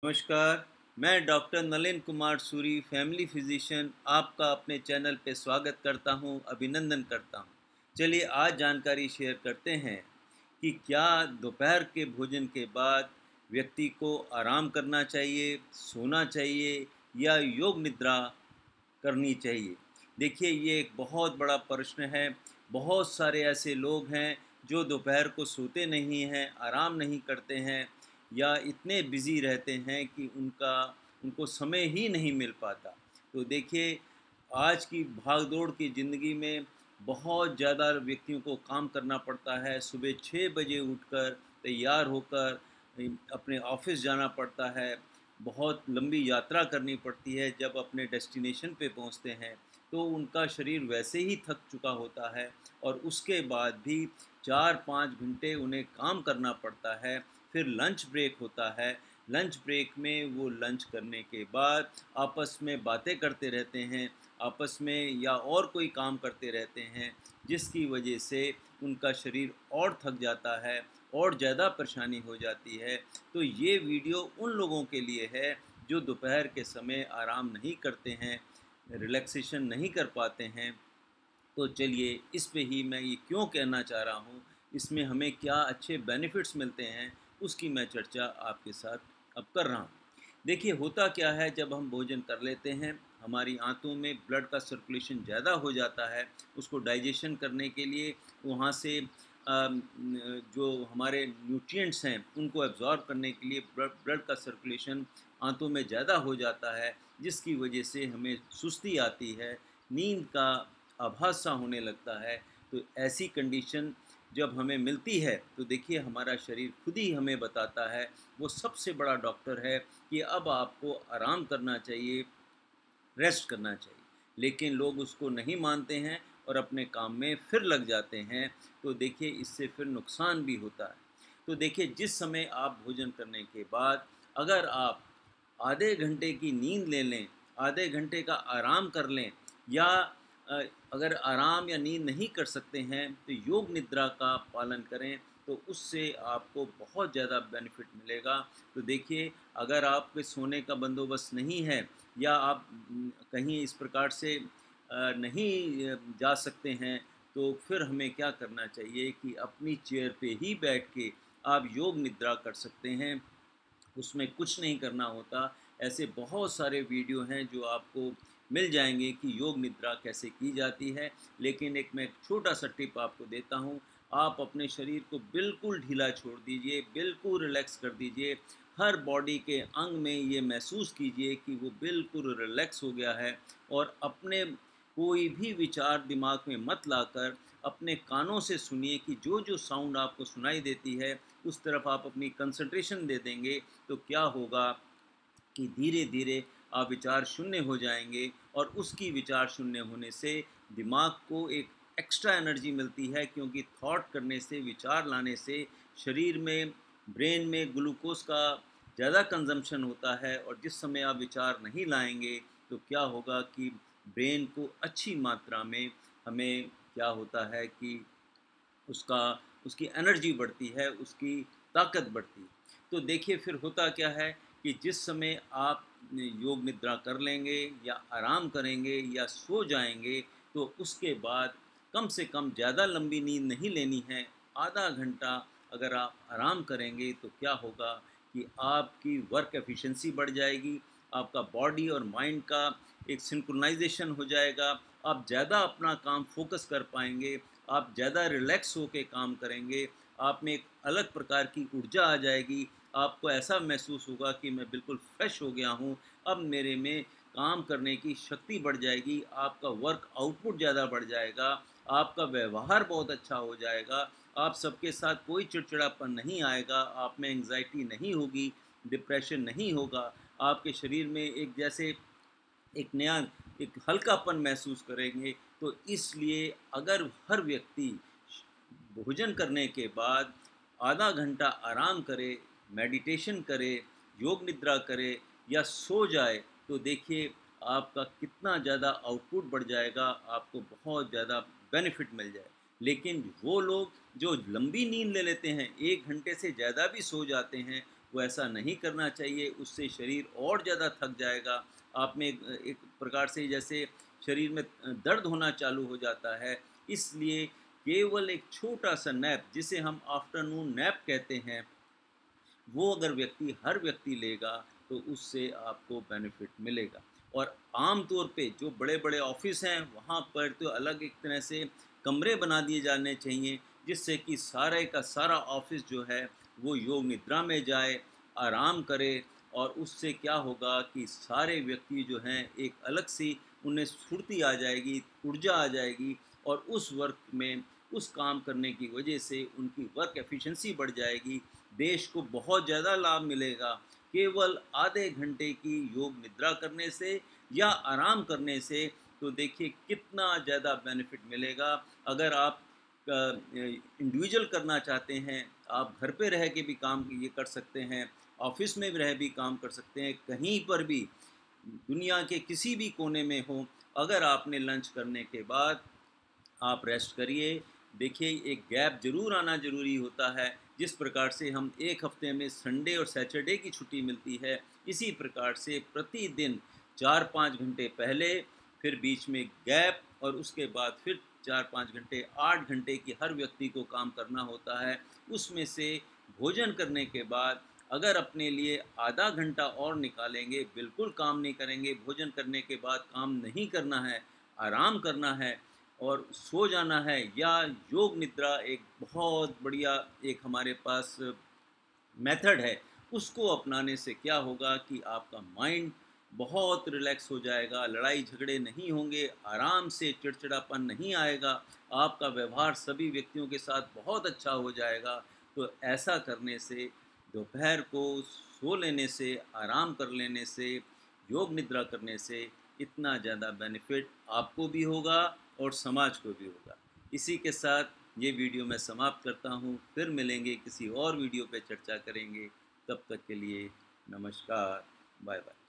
नमस्कार। मैं doctor Nalin Kumar Suri, family physician, आपका अपने चैनल पे स्वागत करता हूं, अभिनंदन करता हूं। चलिए आज जानकारी शेयर करते हैं कि क्या दोपहर के भोजन के बाद व्यक्ति को आराम करना चाहिए, सोना चाहिए या योग निद्रा करनी चाहिए। देखिए, ये एक बहुत बड़ा प्रश्न है। बहुत सारे ऐसे लोग हैं जो दोपहर को सोते नहीं हैं, आराम नहीं करते हैं या इतने बिज़ी रहते हैं कि उनको समय ही नहीं मिल पाता। तो देखिए, आज की भाग-दौड़ की ज़िंदगी में बहुत ज़्यादा व्यक्तियों को काम करना पड़ता है। सुबह 6 बजे उठकर तैयार होकर अपने ऑफ़िस जाना पड़ता है। बहुत लंबी यात्रा करनी पड़ती है। जब अपने डेस्टिनेशन पे पहुंचते हैं तो उनका शरीर वैसे ही थक चुका होता है और उसके बाद भी 4-5 घंटे उन्हें काम करना पड़ता है। फिर लंच ब्रेक होता है। लंच ब्रेक में वो लंच करने के बाद आपस में बातें करते रहते हैं, आपस में या और कोई काम करते रहते हैं, जिसकी वजह से उनका शरीर और थक जाता है और ज़्यादा परेशानी हो जाती है। तो ये वीडियो उन लोगों के लिए है जो दोपहर के समय आराम नहीं करते हैं, रिलैक्सेशन नहीं कर पाते हैं। तो चलिए इस पे ही मैं ये क्यों कहना चाह रहा हूँ, इसमें हमें क्या अच्छे बेनिफिट्स मिलते हैं, उसकी मैं चर्चा आपके साथ अब कर रहा हूँ। देखिए, होता क्या है, जब हम भोजन कर लेते हैं, हमारी आंतों में ब्लड का सर्कुलेशन ज़्यादा हो जाता है। उसको डाइजेशन करने के लिए वहाँ से जो हमारे न्यूट्रिएंट्स हैं उनको एब्ज़ॉर्ब करने के लिए ब्लड ब्लड का सर्कुलेशन आंतों में ज़्यादा हो जाता है, जिसकी वजह से हमें सुस्ती आती है, नींद का आभास सा होने लगता है। तो ऐसी कंडीशन जब हमें मिलती है तो देखिए, हमारा शरीर खुद ही हमें बताता है, वो सबसे बड़ा डॉक्टर है, कि अब आपको आराम करना चाहिए, रेस्ट करना चाहिए। लेकिन लोग उसको नहीं मानते हैं और अपने काम में फिर लग जाते हैं। तो देखिए, इससे फिर नुकसान भी होता है। तो देखिए, जिस समय आप भोजन करने के बाद अगर आप आधे घंटे की नींद ले लें, आधे घंटे का आराम कर लें, या अ, अगर आराम या नींद नहीं कर सकते हैं तो योग निद्रा का पालन करें, तो उससे आपको बहुत ज़्यादा बेनिफिट मिलेगा। तो देखिए, अगर आपके सोने का बंदोबस्त नहीं है या आप कहीं इस प्रकार से नहीं जा सकते हैं, तो फिर हमें क्या करना चाहिए कि अपनी चेयर पे ही बैठ के आप योग निद्रा कर सकते हैं। उसमें कुछ नहीं करना होता। ऐसे बहुत सारे वीडियो हैं जो आपको मिल जाएँगे कि योग निद्रा कैसे की जाती है। लेकिन मैं एक छोटा-सा टिप आपको देता हूँ। आप अपने शरीर को बिल्कुल ढीला छोड़ दीजिए, बिल्कुल रिलैक्स कर दीजिए। हर बॉडी के अंग में ये महसूस कीजिए कि वो बिल्कुल रिलैक्स हो गया है, और अपने कोई भी विचार दिमाग में मत लाकर अपने कानों से सुनिए कि जो-जो साउंड आपको सुनाई देती है, उस तरफ आप अपनी कंसंट्रेशन दे देंगे, तो क्या होगा कि धीरे-धीरे आप विचार शून्य हो जाएँगे, और उसकी विचार शून्य होने से दिमाग को एक एक्स्ट्रा एनर्जी मिलती है, क्योंकि थॉट करने से, विचार लाने से शरीर में, ब्रेन में ग्लूकोज़ का ज़्यादा कंज़म्पशन होता है, और जिस समय आप विचार नहीं लाएँगे, तो क्या होगा कि ब्रेन को अच्छी मात्रा में हमें क्या होता है कि उसका उसकी एनर्जी बढ़ती है, उसकी ताकत बढ़ती है। तो देखिए, फिर होता क्या है कि जिस समय आप योग निद्रा कर लेंगे या आराम करेंगे या सो जाएँगे, तो उसके बाद कम से कम ज़्यादा लंबी नींद नहीं लेनी है। आधा घंटा अगर आप आराम करेंगे तो क्या होगा कि आपकी वर्क एफिशिएंसी बढ़ जाएगी, आपका बॉडी और माइंड का एक सिंक्रोनाइज़ेशन हो जाएगा, आप ज़्यादा अपना काम फ़ोकस कर पाएँगे, आप ज़्यादा रिलैक्स होके काम करेंगे, आप में एक अलग प्रकार की ऊर्जा आ जाएगी, आपको ऐसा महसूस होगा कि मैं बिल्कुल फ्रेश हो गया हूँ, अब मेरे में काम करने की शक्ति बढ़ जाएगी, आपका वर्क आउटपुट ज़्यादा बढ़ जाएगा, आपका व्यवहार बहुत अच्छा हो जाएगा, आप सबके साथ कोई चिड़चिड़ापन नहीं आएगा, आप में एंग्ज़ायटी नहीं होगी, डिप्रेशन नहीं होगा, आपके शरीर में एक जैसे एक नया एक हल्कापन महसूस करेंगे। तो इसलिए अगर हर व्यक्ति भोजन करने के बाद आधा घंटा आराम करे, मेडिटेशन करे, योग निद्रा करे या सो जाए, तो देखिए आपका कितना ज़्यादा आउटपुट बढ़ जाएगा, आपको बहुत ज़्यादा बेनिफिट मिल जाए। लेकिन वो लोग जो लंबी नींद ले लेते हैं, 1 घंटे से ज़्यादा भी सो जाते हैं, वो ऐसा नहीं करना चाहिए, उससे शरीर और ज़्यादा थक जाएगा। आप में एक प्रकार से जैसे शरीर में दर्द होना चालू हो जाता है। इसलिए केवल एक छोटा-सा नैप, जिसे हम आफ्टरनून नैप कहते हैं, वो अगर हर व्यक्ति लेगा तो उससे आपको बेनिफिट मिलेगा। और आम तौर पे जो बड़े-बड़े ऑफ़िस हैं, वहाँ पर तो अलग एक तरह से कमरे बना दिए जाने चाहिए, जिससे कि सारे का सारा ऑफ़िस जो है वो योग निद्रा में जाए, आराम करे। और उससे क्या होगा कि सारे व्यक्ति जो हैं एक अलग सी उन्हें स्फूर्ति आ जाएगी, ऊर्जा आ जाएगी, और उस वर्क में उस काम करने की वजह से उनकी वर्क एफिशिएंसी बढ़ जाएगी। देश को बहुत ज़्यादा लाभ मिलेगा केवल आधे घंटे की योग निद्रा करने से या आराम करने से। तो देखिए कितना ज़्यादा बेनिफिट मिलेगा। अगर आप इंडिविजुअल करना चाहते हैं, आप घर पे रह के भी काम ये कर सकते हैं, ऑफिस में भी रह भी काम कर सकते हैं, कहीं पर भी दुनिया के किसी भी कोने में हो। अगर आपने लंच करने के बाद आप रेस्ट करिए। देखिए एक गैप ज़रूर आना ज़रूरी होता है। जिस प्रकार से हम एक हफ्ते में संडे और सैटरडे की छुट्टी मिलती है, इसी प्रकार से प्रतिदिन 4-5 घंटे पहले, फिर बीच में गैप, और उसके बाद फिर 4-5 घंटे, 8 घंटे की हर व्यक्ति को काम करना होता है। उसमें से भोजन करने के बाद अगर अपने लिए आधा घंटा और निकालेंगे, बिल्कुल काम नहीं करेंगे, भोजन करने के बाद काम नहीं करना है, आराम करना है और सो जाना है, या योग निद्रा एक बहुत बढ़िया एक हमारे पास मेथड है, उसको अपनाने से क्या होगा कि आपका माइंड बहुत रिलैक्स हो जाएगा, लड़ाई झगड़े नहीं होंगे, आराम से चिड़चिड़ापन नहीं आएगा, आपका व्यवहार सभी व्यक्तियों के साथ बहुत अच्छा हो जाएगा। तो ऐसा करने से, दोपहर को सो लेने से, आराम कर लेने से, योग निद्रा करने से इतना ज़्यादा बेनिफिट आपको भी होगा और समाज को भी होगा। इसी के साथ ये वीडियो मैं समाप्त करता हूँ। फिर मिलेंगे, किसी और वीडियो पे चर्चा करेंगे। तब तक के लिए नमस्कार, बाय बाय।